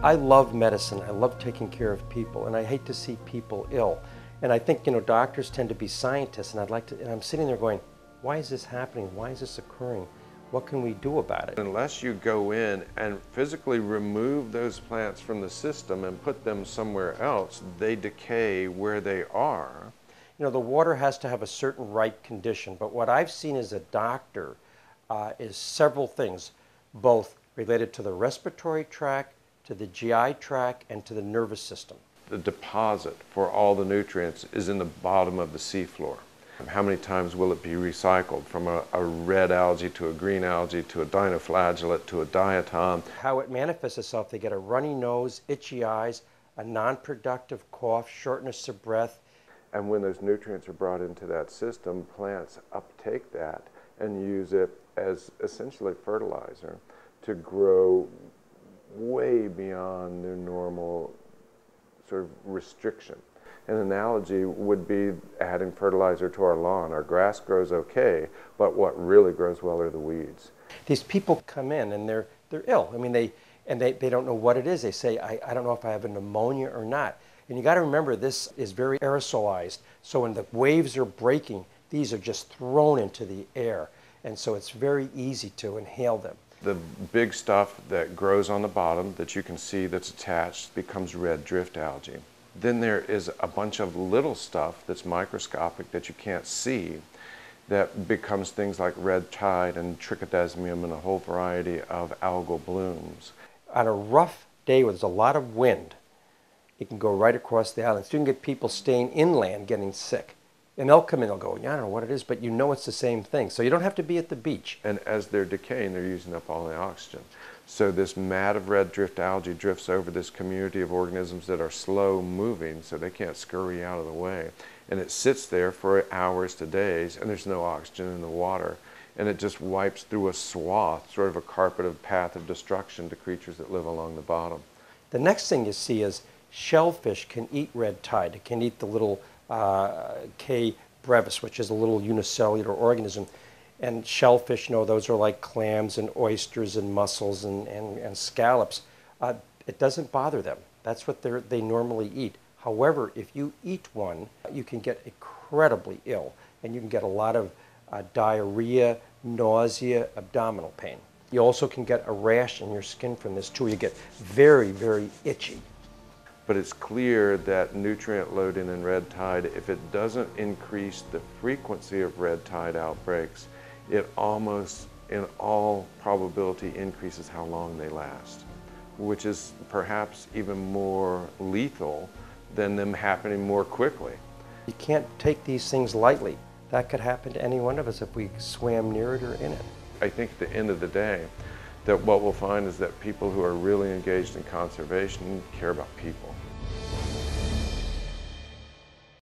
I love medicine. I love taking care of people, and I hate to see people ill. And I think, doctors tend to be scientists, and I'm sitting there going, why is this happening? Why is this occurring? What can we do about it? Unless you go in and physically remove those plants from the system and put them somewhere else, they decay where they are. The water has to have a certain right condition, but what I've seen as a doctor is several things, both related to the respiratory tract, to the GI tract, and to the nervous system. The deposit for all the nutrients is in the bottom of the seafloor. How many times will it be recycled from a red algae to a green algae to a dinoflagellate to a diatom? How it manifests itself, they get a runny nose, itchy eyes, a non-productive cough, shortness of breath. And when those nutrients are brought into that system, plants uptake that and use it as essentially fertilizer to grow way beyond their normal sort of restriction. An analogy would be adding fertilizer to our lawn. Our grass grows okay, but what really grows well are the weeds. These people come in and they're ill. I mean, they don't know what it is. They say, I don't know if I have a pneumonia or not. And you got to remember, this is very aerosolized. So when the waves are breaking, these are just thrown into the air. And so it's very easy to inhale them. The big stuff that grows on the bottom that you can see that's attached becomes red drift algae. Then there is a bunch of little stuff that's microscopic that you can't see that becomes things like red tide and trichodesmium and a whole variety of algal blooms. On a rough day where there's a lot of wind, it can go right across the island. So you can get people staying inland getting sick. And they'll come in, they'll go, yeah, I don't know what it is, but it's the same thing. So you don't have to be at the beach. And as they're decaying, they're using up all the oxygen. So this mat of red drift algae drifts over this community of organisms that are slow moving, so they can't scurry out of the way. And it sits there for hours to days, and there's no oxygen in the water. And it just wipes through a swath, sort of a carpet of path of destruction to creatures that live along the bottom. The next thing you see is shellfish can eat red tide. It can eat the little K. brevis, which is a little unicellular organism. And shellfish, those are like clams and oysters and mussels and scallops. It doesn't bother them. That's what they normally eat. However, if you eat one, you can get incredibly ill, and you can get a lot of diarrhea, nausea, abdominal pain. You also can get a rash in your skin from this too. You get very, very itchy. But it's clear that nutrient loading in red tide, if it doesn't increase the frequency of red tide outbreaks, it almost, in all probability, increases how long they last, which is perhaps even more lethal than them happening more quickly. You can't take these things lightly. That could happen to any one of us if we swam near it or in it. I think at the end of the day, that what we'll find is that people who are really engaged in conservation care about people.